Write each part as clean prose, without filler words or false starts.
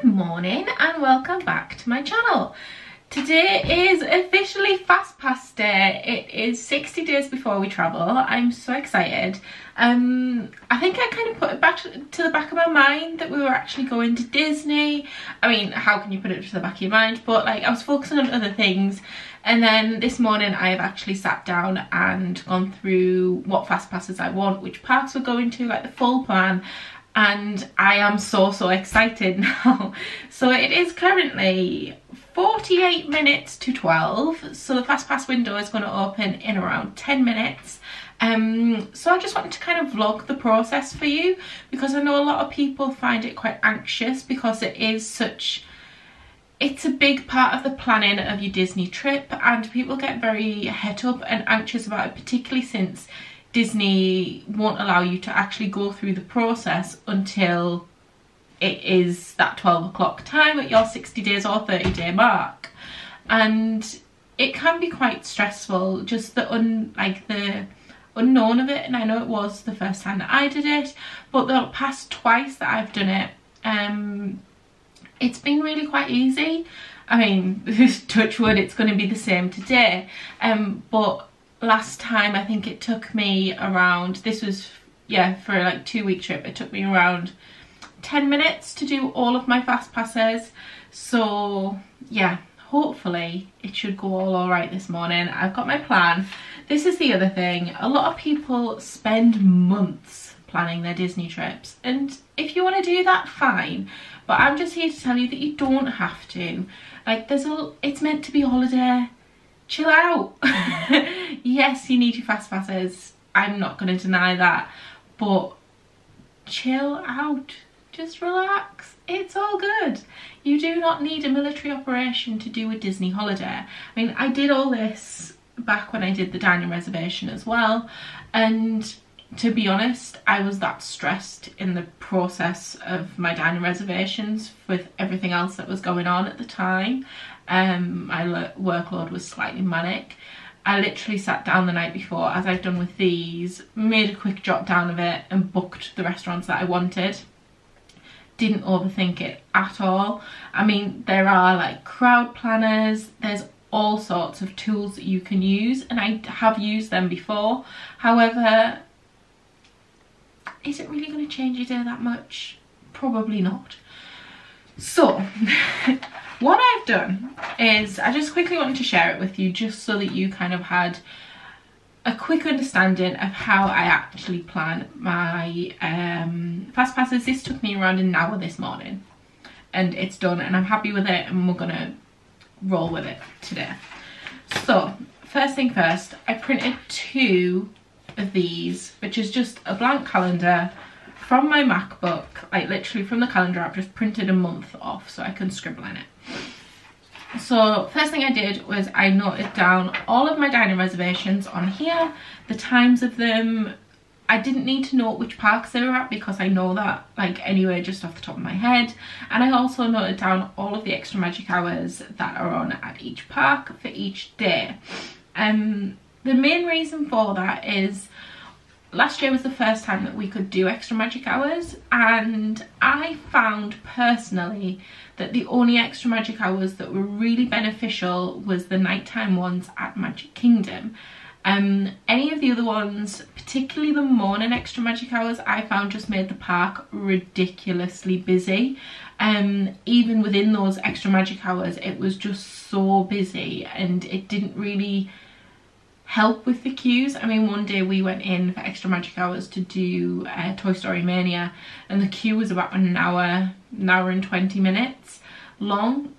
Morning and welcome back to my channel. Today is officially FastPass Day. It is 60 days before we travel. I'm so excited. I think I kind of put it back to the back of my mind that we were actually going to Disney. I mean, how can you put it to the back of your mind? But like, I was focusing on other things. And then this morning I have actually sat down and gone through what FastPasses I want, which parks we're going to, like the full plan. And I am so excited now. So it is currently 48 minutes to 12. So the FastPass window is going to open in around 10 minutes. So I just wanted to kind of vlog the process for you, because I know a lot of people find it quite anxious because it is such... It's a big part of the planning of your Disney trip, and people get very het up and anxious about it, particularly since Disney won't allow you to actually go through the process until it is that 12 o'clock time at your 60 days or 30-day mark. And it can be quite stressful, just the unknown of it. And I know it was the first time that I did it, but the past twice that I've done it, it's been really quite easy. I mean, touch wood, it's going to be the same today, but last time I think it took me around, this was, yeah, for like 2-week trip, it took me around 10 minutes to do all of my fast passes. So yeah, hopefully it should go all right this morning. I've got my plan. This is the other thing, a lot of people spend months planning their Disney trips, and if you want to do that, fine, but I'm just here to tell you that you don't have to. Like, it's meant to be a holiday. Chill out. Yes, you need your fast passes, I'm not going to deny that, but chill out, just relax, it's all good. You do not need a military operation to do a Disney holiday. I mean, I did all this back when I did the dining reservation as well, and to be honest, I was that stressed in the process of my dining reservations with everything else that was going on at the time. My workload was slightly manic. I literally sat down the night before, as I've done with these, made a quick jot down of it and booked the restaurants that I wanted. Didn't overthink it at all. I mean, there are like crowd planners, there's all sorts of tools that you can use, and I have used them before. However, is it really going to change your day that much? Probably not. So what I've done is I just quickly wanted to share it with you, just so that you kind of had a quick understanding of how I actually plan my fast passes. This took me around an hour this morning and it's done, and I'm happy with it, and we're gonna roll with it today. So first thing first, I printed 2 of these, which is just a blank calendar from my MacBook, like literally from the calendar app, just printed a month off so I can scribble in it. So first thing I did was I noted down all of my dining reservations on here, the times of them. I didn't need to note which parks they were at because I know that like anyway just off the top of my head. And I also noted down all of the extra magic hours that are on at each park for each day. The main reason for that is last year was the first time that we could do extra magic hours, and I found personally that the only extra magic hours that were really beneficial was the nighttime ones at Magic Kingdom. Any of the other ones, particularly the morning extra magic hours, I found just made the park ridiculously busy. Even within those extra magic hours, it was just so busy and it didn't really help with the queues. I mean, one day we went in for extra magic hours to do Toy Story Mania, and the queue was about an hour and 20 minutes long,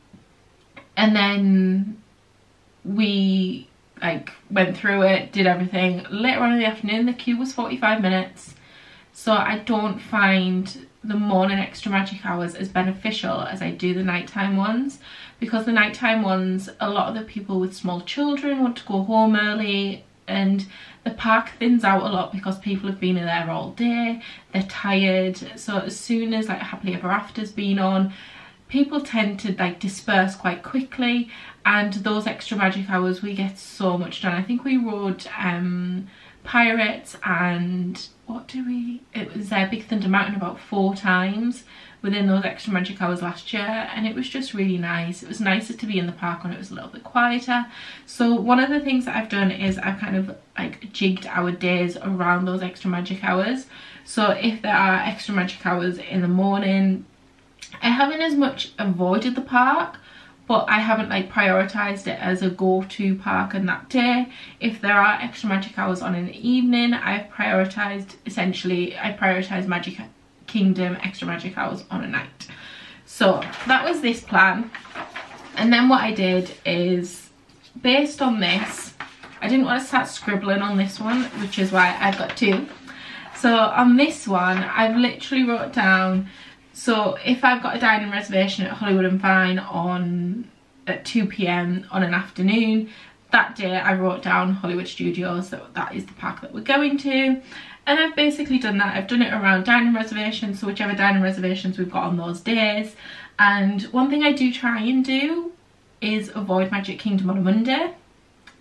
and then we like went through it, did everything. Later on in the afternoon the queue was 45 minutes. So I don't find the morning extra magic hours as beneficial as I do the nighttime ones, because the nighttime ones, a lot of the people with small children want to go home early, and the park thins out a lot because people have been in there all day, they're tired. So as soon as like Happily Ever After's been on, people tend to like disperse quite quickly, and those extra magic hours we get so much done. I think we rode Pirates and it was Big Thunder Mountain about 4 times within those extra magic hours last year, and it was just really nice. It was nicer to be in the park when it was a little bit quieter. So one of the things that I've done is I've kind of like jigged our days around those extra magic hours. So if there are extra magic hours in the morning, I haven't as much avoided the park, but I haven't like prioritized it as a go-to park on that day. If there are extra magic hours on in the evening, I prioritize Magic Kingdom extra magic hours on a night. So that was this plan. And then what I did is, based on this, I didn't want to start scribbling on this one, which is why I've got 2. So on this one, I've literally wrote down, so if I've got a dining reservation at Hollywood and Vine at 2 p.m. on an afternoon, that day I wrote down Hollywood Studios, so that is the park that we're going to. And I've basically done that. I've done it around dining reservations, so whichever dining reservations we've got on those days. And one thing I do try and do is avoid Magic Kingdom on a Monday.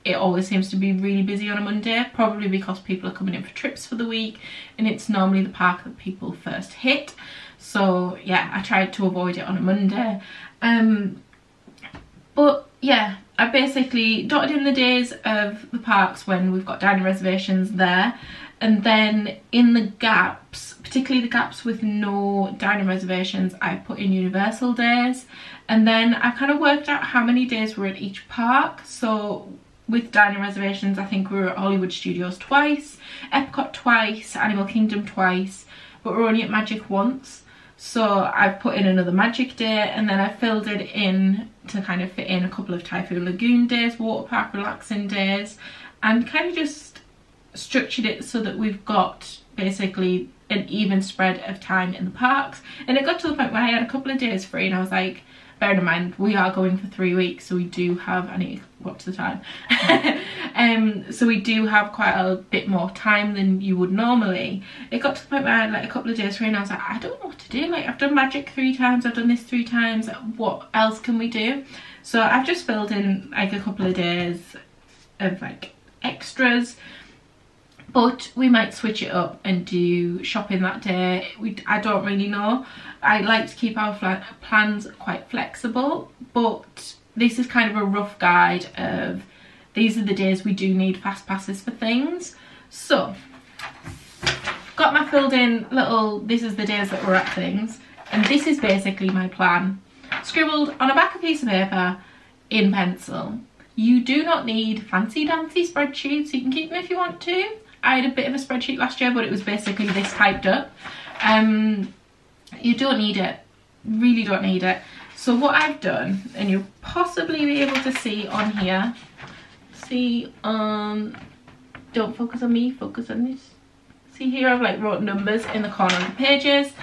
It always seems to be really busy on a Monday, probably because people are coming in for trips for the week, and it's normally the park that people first hit. So yeah, I tried to avoid it on a Monday. But yeah, I basically dotted in the days of the parks when we've got dining reservations there, and then in the gaps, particularly the gaps with no dining reservations, I put in Universal days. And then I kind of worked out how many days were at each park. So with dining reservations, I think we were at Hollywood Studios twice, Epcot twice, Animal Kingdom twice, but we're only at Magic once. So I've put in another Magic day, and then I filled it in to kind of fit in a couple of Typhoon Lagoon days, water park relaxing days, and kind of just structured it so that we've got basically an even spread of time in the parks. And it got to the point where I had a couple of days free, and I was like, bearing in mind we are going for 3 weeks, so we do have, I need to watch the time, so we do have quite a bit more time than you would normally. It got to the point where I had like a couple of days free, and I was like, I don't know what to do. Like, I've done Magic 3 times, I've done this 3 times, what else can we do? So I've just filled in like a couple of days of like extras. But we might switch it up and do shopping that day. I don't really know. I like to keep our plans quite flexible, but this is kind of a rough guide of these are the days we do need fast passes for things. So, got my filled in little, this is the days that we're at things, and this is basically my plan. Scribbled on a back of piece of paper in pencil. You do not need fancy dancy spreadsheets. You can keep them if you want to. I had a bit of a spreadsheet last year, but it was basically this typed up. You don't need it, really don't need it. So what I've done, and you'll possibly be able to see on here, don't focus on me, focus on this. See here, I've like wrote numbers in the corner of the pages.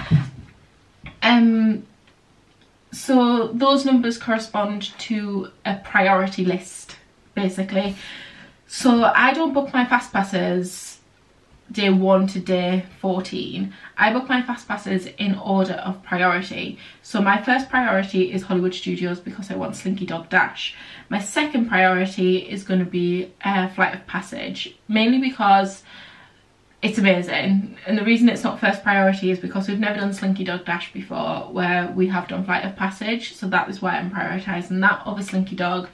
So those numbers correspond to a priority list, basically. So I don't book my fast passes day 1 to day 14. I book my fast passes in order of priority. So my first priority is Hollywood Studios because I want Slinky Dog Dash. My second priority is going to be Flight of Passage, mainly because it's amazing. And the reason it's not first priority is because we've never done Slinky Dog Dash before, where we have done Flight of Passage. So that is why I'm prioritising that over Slinky Dog.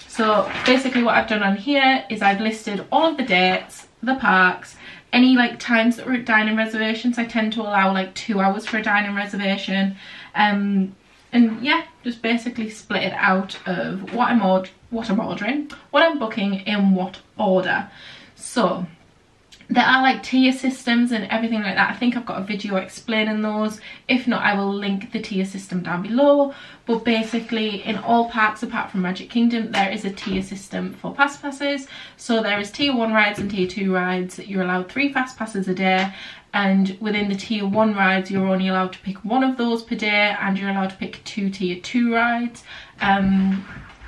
So basically what I've done on here is I've listed all of the dates, the parks, any like times that were at dining reservations. I tend to allow like 2 hours for a dining reservation. And yeah, just basically split it out of what I'm ordering, what I'm booking in what order. So there are like tier systems and everything like that. I think I've got a video explaining those. If not, I will link the tier system down below. But basically in all parks apart from Magic Kingdom, there is a tier system for fast passes. So there is tier 1 rides and tier 2 rides. You're allowed 3 fast passes a day. And within the tier 1 rides, you're only allowed to pick 1 of those per day, and you're allowed to pick 2 tier 2 rides.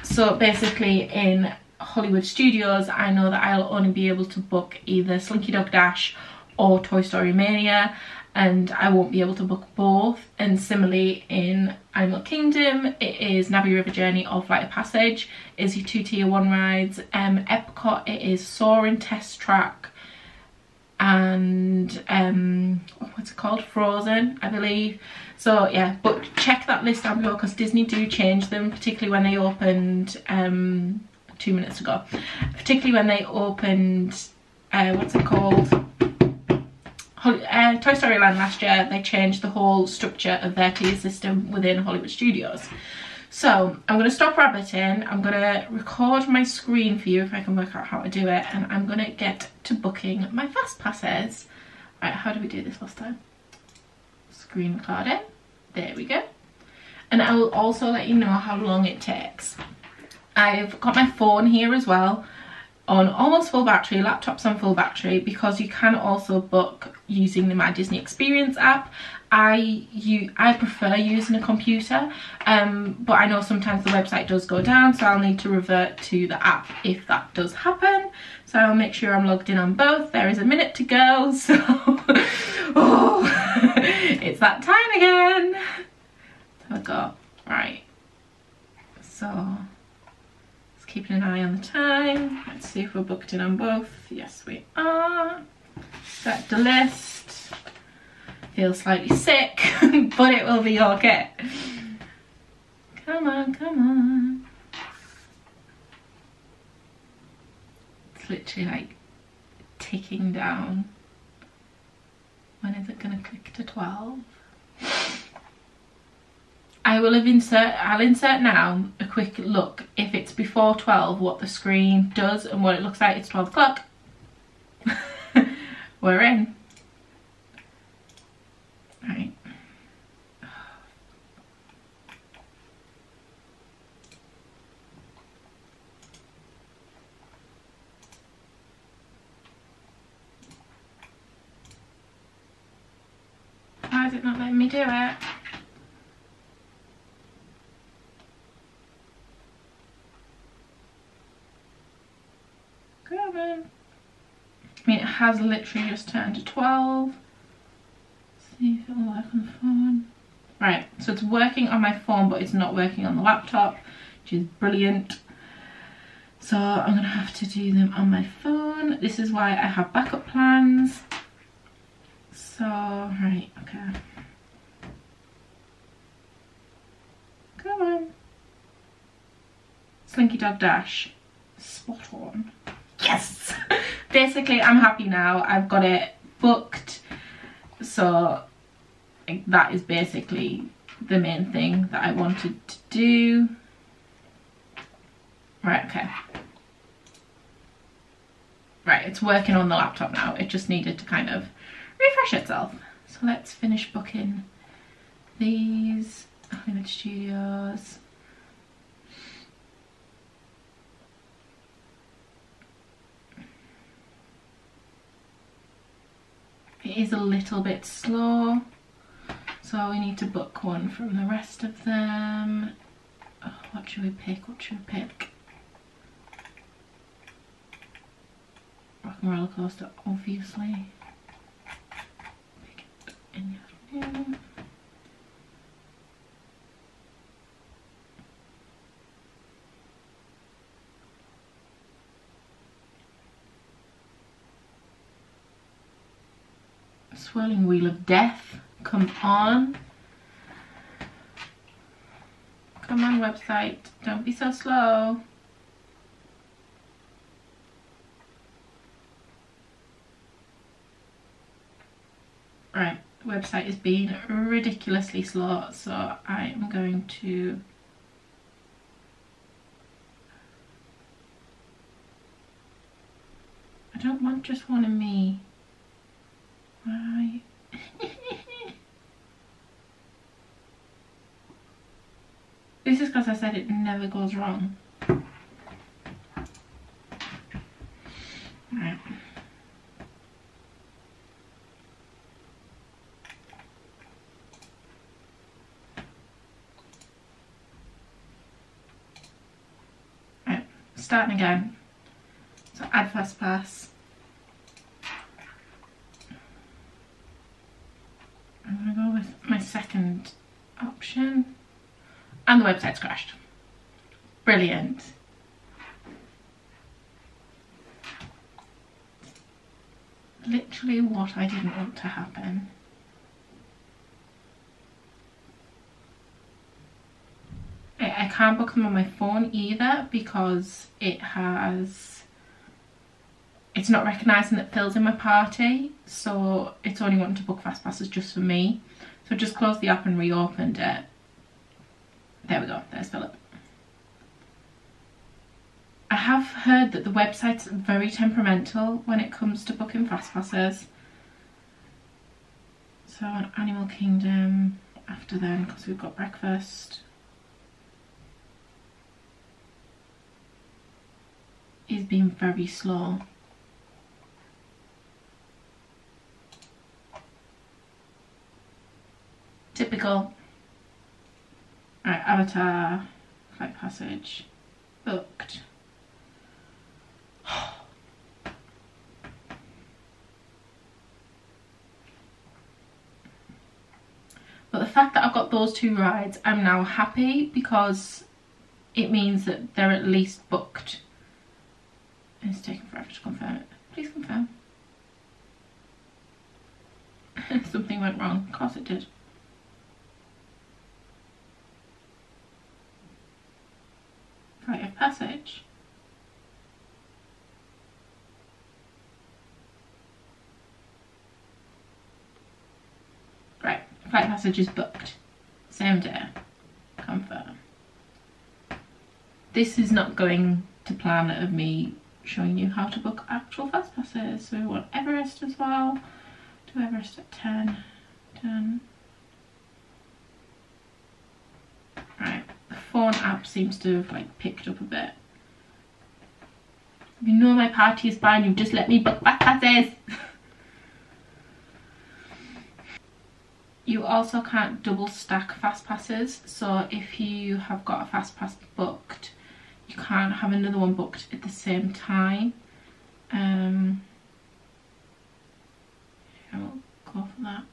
So basically in Hollywood Studios, I know that I'll only be able to book either Slinky Dog Dash or Toy Story Mania, and I won't be able to book both. And similarly in Animal Kingdom, it is Navi River Journey or Flight of Passage is your 2 tier 1 rides. Epcot, it is Soarin', Test Track, and what's it called, Frozen, I believe. So yeah, but check that list down below because Disney do change them, particularly when they opened 2 minutes ago, particularly when they opened what's it called, Toy Story Land last year. They changed the whole structure of their tier system within Hollywood Studios. So I'm going to stop rabbiting. I'm going to record my screen for you if I can work out how to do it, and I'm going to get to booking my fast passes. Right, how did we do this last time? Screen recording. There we go. And I will also let you know how long it takes. I've got my phone here as well on almost full battery, laptop's on full battery, because you can also book using the My Disney Experience app. I prefer using a computer, but I know sometimes the website does go down, so I'll need to revert to the app if that does happen. So I'll make sure I'm logged in on both. There is a minute to go, so oh, it's that time again. So I got, right, so keeping an eye on the time. Let's see if we're booked in on both. Yes, we are. Set the list. Feel slightly sick, but it will be okay. Come on, come on. It's literally like ticking down. When is it gonna click to 12? I'll insert now a quick look if it's before 12 what the screen does and what it looks like. It's 12 o'clock. We're in. Right. Why is it not letting me do it? I mean, it has literally just turned to 12. Let's see if it'll work on the phone. Right, so it's working on my phone, but it's not working on the laptop, which is brilliant. So I'm gonna have to do them on my phone. This is why I have backup plans. So, right, okay. Come on. Slinky Dog Dash. Spot on. Yes! Basically, I'm happy now. I've got it booked. So that is basically the main thing that I wanted to do. Right, okay. Right, it's working on the laptop now. It just needed to kind of refresh itself. So let's finish booking these Hollywood Studios. It is a little bit slow, so we need to book one from the rest of them. Oh, what should we pick? What should we pick? Rock and Roller Coaster, obviously. Pick it in the afternoon. Swirling Wheel of Death, come on. Come on, website, don't be so slow. Right, the website is being ridiculously slow, so I am going to I don't want just one of me. Right. This is because I said it never goes wrong. Right. Right, starting again. So add FastPass. I'm going to go with my second option. And the website's crashed. Brilliant. literally what I didn't want to happen. I can't book them on my phone either because it's not recognising that Phil's in my party, so it's only wanting to book FastPasses just for me. So I just closed the app and reopened it. There we go, there's Philip. I have heard that the website's very temperamental when it comes to booking FastPasses. So on Animal Kingdom after then, because we've got breakfast, is being very slow. Typical. Right, Avatar, Flight Passage, booked. But the fact that I've got those 2 rides, I'm now happy because it means that they're at least booked. It's taking forever to confirm it. Please confirm. Something went wrong. Of course it did. Flight of Passage. Right, Flight of Passage is booked. Same day. Confirm. This is not going to plan of me showing you how to book actual FastPasses. So we want Everest as well. Do Everest at 10. Done. Right, the phone app seems to have like picked up a bit. You know my party is fine, you just let me book FastPasses. You also can't double stack FastPasses, so if you have got a FastPass booked, you can't have another one booked at the same time. I will go for that.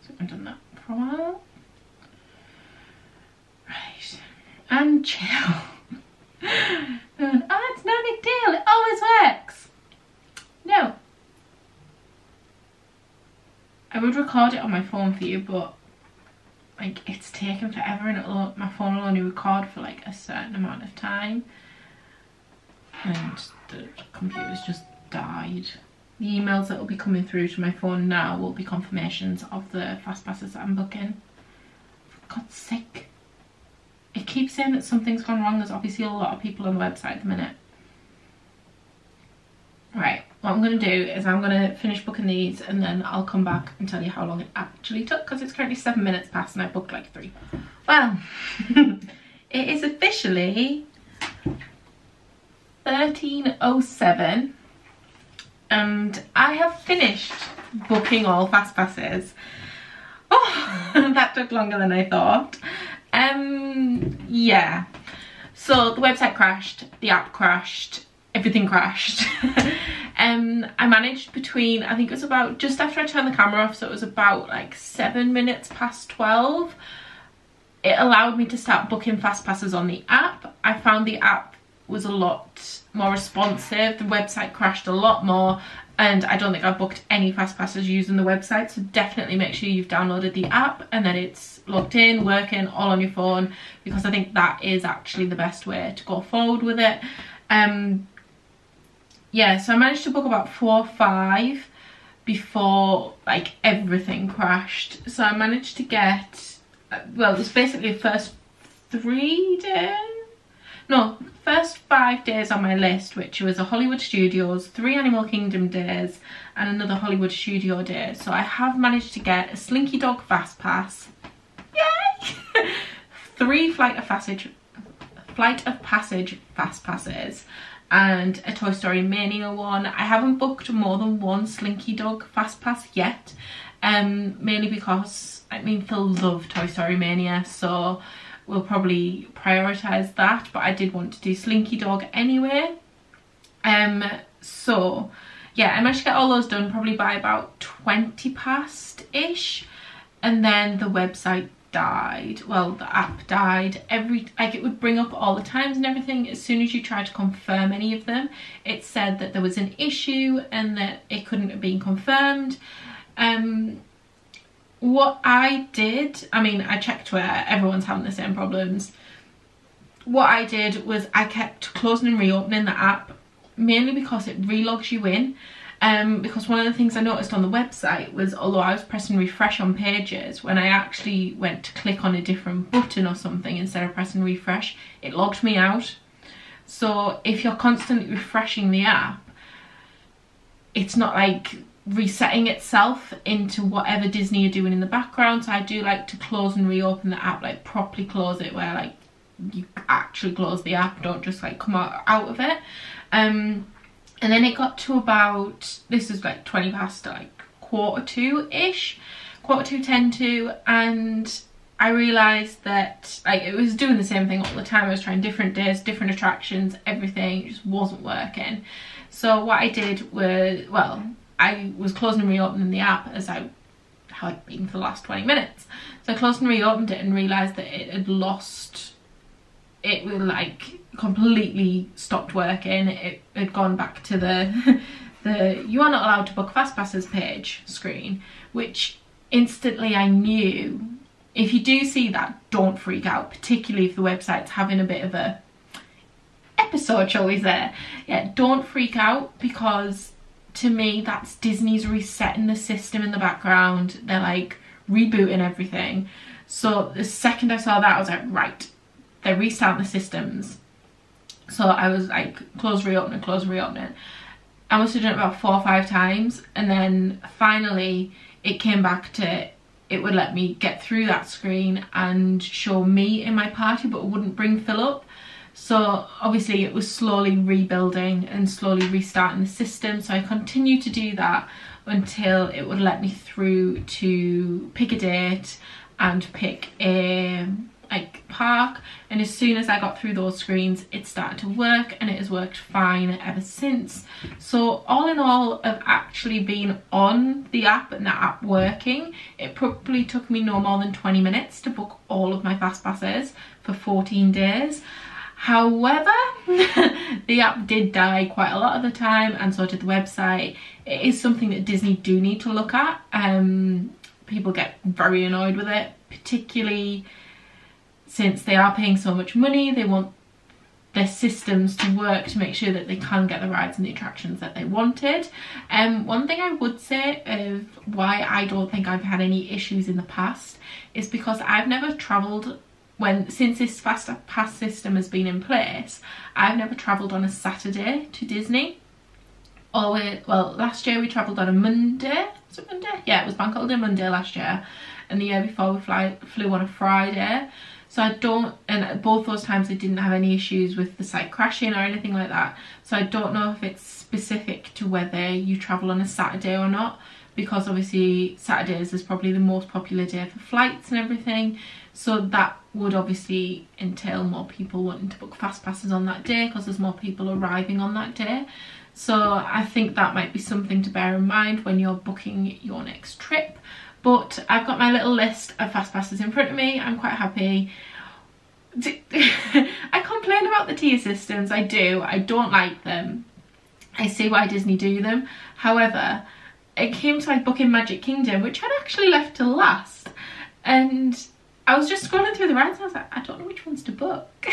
So I've done that for a while. Right, and chill. Oh, it's no big deal, it always works. No. I would record it on my phone for you, but like it's taken forever and my phone will only record for like a certain amount of time. And the computer's just died. The emails that will be coming through to my phone now will be confirmations of the FastPasses that I'm booking. For God's sake. It keeps saying that something's gone wrong. There's obviously a lot of people on the website at the minute. Right, what I'm going to do is I'm going to finish booking these and then I'll come back and tell you how long it actually took, because it's currently 7 minutes past and I booked like 3. Well, it is officially 13:07 and I have finished booking all FastPasses. Oh, that took longer than I thought. Yeah, so the website crashed, the app crashed, everything crashed. I managed between, I think it was about just after I turned the camera off, so it was about like 7 minutes past 12. It allowed me to start booking FastPasses on the app. I found the app was a lot more responsive, the website crashed a lot more, and I don't think I've booked any FastPasses using the website, so definitely make sure you've downloaded the app and that it's logged in, working, all on your phone, because I think that is actually the best way to go forward with it. Yeah, so I managed to book about 4 or 5 before like everything crashed. So I managed to get, well, it's basically the first 3 days, no, first 5 days on my list, which was a Hollywood Studios, 3 Animal Kingdom days and another Hollywood Studio day. So I have managed to get a Slinky Dog Fast Pass, yay, 3 Flight of Passage Fast Passes and a Toy Story Mania one. I haven't booked more than 1 Slinky Dog Fast Pass yet, mainly because, I mean, Phil loved Toy Story Mania, so we'll probably prioritise that, but I did want to do Slinky Dog anyway. So yeah, I managed to get all those done probably by about 20 past ish, and then the website died, well, the app died, like it would bring up all the times and everything. As soon as you tried to confirm any of them, it said that there was an issue and that it couldn't have been confirmed. What I did, I mean, I checked Twitter, everyone's having the same problems. What I did was I kept closing and reopening the app, mainly because it relogs you in. Because one of the things I noticed on the website was, although I was pressing refresh on pages, when I actually went to click on a different button or something instead of pressing refresh, it logged me out. So if you're constantly refreshing the app, it's not like resetting itself into whatever Disney are doing in the background. So I do like to close and reopen the app, like properly close it, where like you actually close the app, don't just like come out of it. And then it got to about, this was like 20 past, like 1:45-ish, 1:45, 10 to, and I realised that like it was doing the same thing all the time. I was trying different days, different attractions, everything just wasn't working. So what I did was, well, I was closing and reopening the app as I had been for the last 20 minutes. So I closed and reopened it and realised that it had lost, it would like completely stopped working. It had gone back to the you are not allowed to book FastPasses page screen, which instantly I knew, if you do see that, don't freak out, particularly if the website's having a bit of a episode, shall we say. Yeah, don't freak out, because to me that's Disney's resetting the system in the background. They're like rebooting everything. So the second I saw that, I was like, right, they're restarting the systems. So I was like, close, reopen, close, reopen. I must have done it about 4 or 5 times, and then finally it came back to, it would let me get through that screen and show me in my party, but it wouldn't bring Philip. So obviously it was slowly rebuilding and slowly restarting the system. So I continued to do that until it would let me through to pick a date and pick a like park, and as soon as I got through those screens it started to work, and it has worked fine ever since. So all in all, of actually being on the app and the app working, it probably took me no more than 20 minutes to book all of my FastPasses for 14 days. However, the app did die quite a lot of the time, and so did the website. It is something that Disney do need to look at. People get very annoyed with it, particularly since they are paying so much money. They want their systems to work to make sure that they can get the rides and the attractions that they wanted. One thing I would say of why I don't think I've had any issues in the past is because I've never travelled, since this FastPass system has been in place, I've never travelled on a Saturday to Disney. Well, last year we travelled on a Monday. Was it Monday? Yeah, it was Bank Holiday Monday last year, and the year before we flew on a Friday. So I don't, and both those times I didn't have any issues with the site crashing or anything like that. So I don't know if it's specific to whether you travel on a Saturday or not, because obviously Saturdays is probably the most popular day for flights and everything. So that would obviously entail more people wanting to book FastPasses on that day, because there's more people arriving on that day. So I think that might be something to bear in mind when you're booking your next trip. But I've got my little list of FastPasses in front of me. I'm quite happy. I complain about the tier systems, I do. I don't like them. I see why Disney do them. However, it came to like booking Magic Kingdom, which I'd actually left to last. And I was just scrolling through the rides and I was like, I don't know which ones to book.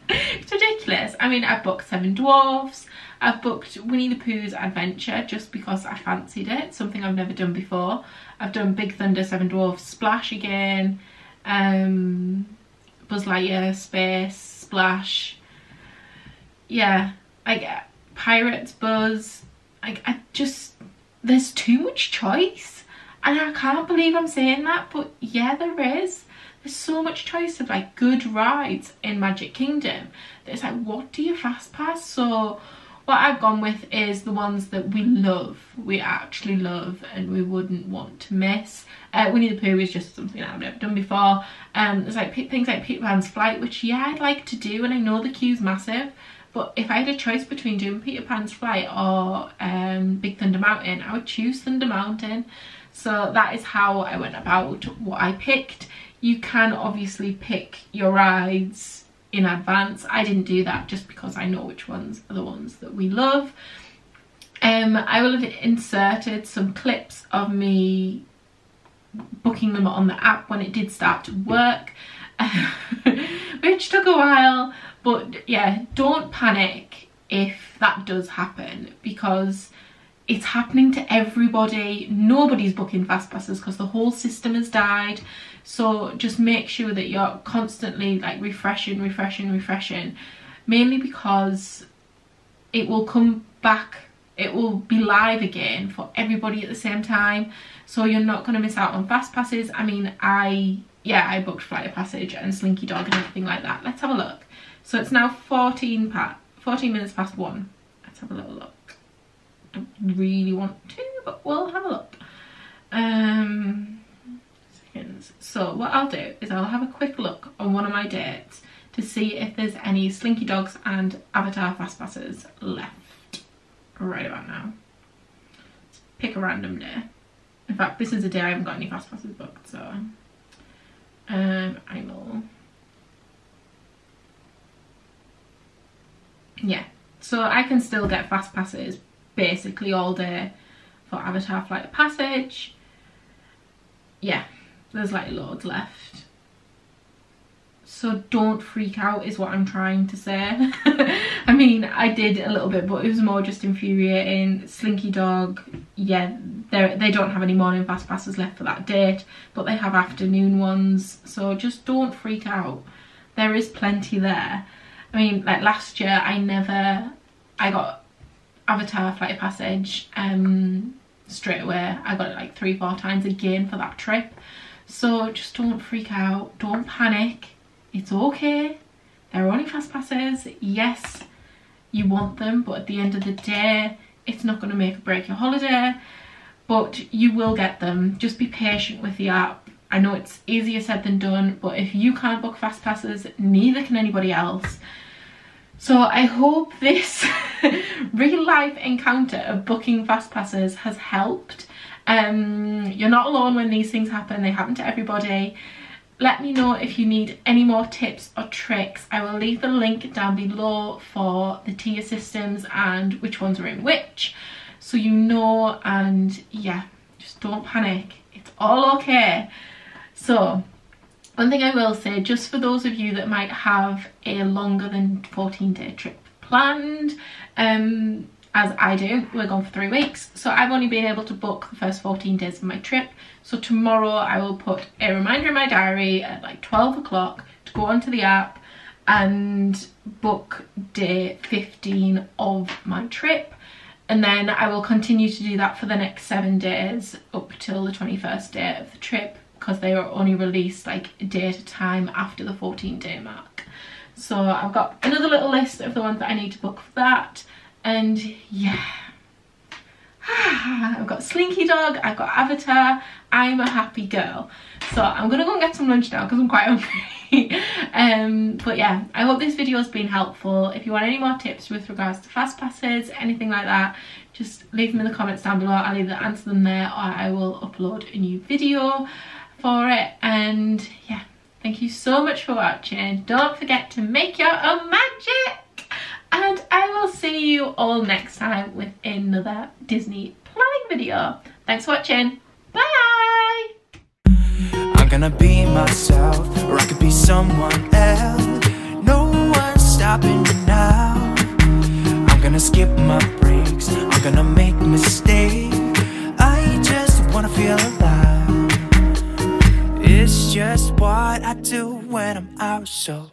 It's ridiculous. I mean, I've booked Seven Dwarfs. I've booked Winnie the Pooh's Adventure just because I fancied it, something I've never done before. I've done Big Thunder, Seven Dwarfs, Splash again, Buzz Lightyear, Space, Splash. Yeah, I get Pirates, Buzz. I just, there's too much choice. And I can't believe I'm saying that, but yeah, there is. There's so much choice of like good rides in Magic Kingdom that it's like, what do you FastPass? So what I've gone with is the ones that we love, we actually love, and we wouldn't want to miss. Winnie the Pooh is just something that I've never done before. There's like things like Peter Pan's Flight, which yeah, I'd like to do, and I know the queue's massive, but if I had a choice between doing Peter Pan's Flight or Big Thunder Mountain, I would choose Thunder Mountain. So that is how I went about what I picked. You can obviously pick your rides in advance. I didn't do that just because I know which ones are the ones that we love. I will have inserted some clips of me booking them on the app when it did start to work, which took a while, but yeah, don't panic if that does happen, because it's happening to everybody. Nobody's booking FastPasses because the whole system has died. So just make sure that you're constantly like refreshing, mainly because it will come back, it will be live again for everybody at the same time, so you're not going to miss out on FastPasses. I mean, I booked Flight of Passage and Slinky Dog and everything like that. Let's have a look. So it's now 14 minutes past 1. Let's have a little look. Don't really want to, but we'll have a look. Seconds. So what I'll do is I'll have a quick look on one of my dates to see if there's any Slinky Dogs and Avatar FastPasses left right about now. Let's pick a random day. In fact, this is a day I haven't got any FastPasses booked, so I will. Yeah, so I can still get FastPasses basically all day for Avatar Flight of Passage. Yeah, there's like loads left. So don't freak out is what I'm trying to say. I mean, I did a little bit, but it was more just infuriating. Slinky Dog, yeah, they don't have any morning FastPasses left for that date, but they have afternoon ones. So just don't freak out. There is plenty there. I mean, like last year, I got Avatar Flight of Passage straight away. I got it like 3-4 times again for that trip. So just don't freak out, don't panic. It's okay. They're only FastPasses. Yes, you want them, but at the end of the day, it's not going to make or break your holiday. But you will get them. Just be patient with the app. I know it's easier said than done, but if you can't book FastPasses, neither can anybody else. So I hope this real life encounter of booking FastPasses has helped. You're not alone when these things happen. They happen to everybody. Let me know if you need any more tips or tricks. I will leave the link down below for the tier systems and which ones are in which, so you know. And yeah, just don't panic. It's all okay. So one thing I will say, just for those of you that might have a longer than 14-day trip planned, as I do, we're gone for 3 weeks, so I've only been able to book the first 14 days of my trip. So tomorrow I will put a reminder in my diary at like 12 o'clock to go onto the app and book day 15 of my trip, and then I will continue to do that for the next 7 days up till the 21st day of the trip, because they are only released like a day at a time after the 14-day mark. So I've got another little list of the ones that I need to book for that. And yeah, I've got Slinky Dog, I've got Avatar, I'm a happy girl. So I'm gonna go and get some lunch now because I'm quite hungry. But yeah, I hope this video has been helpful. If you want any more tips with regards to FastPasses, anything like that, just leave them in the comments down below. I'll either answer them there or I will upload a new video for it. And yeah, thank you so much for watching. Don't forget to make your own magic. And I will see you all next time with another Disney planning video. Thanks for watching. Bye! I'm gonna be myself, or I could be someone else. No one's stopping me now. I'm gonna skip my breaks, I'm gonna make mistakes. I just wanna feel alive. It's just what I do when I'm out, so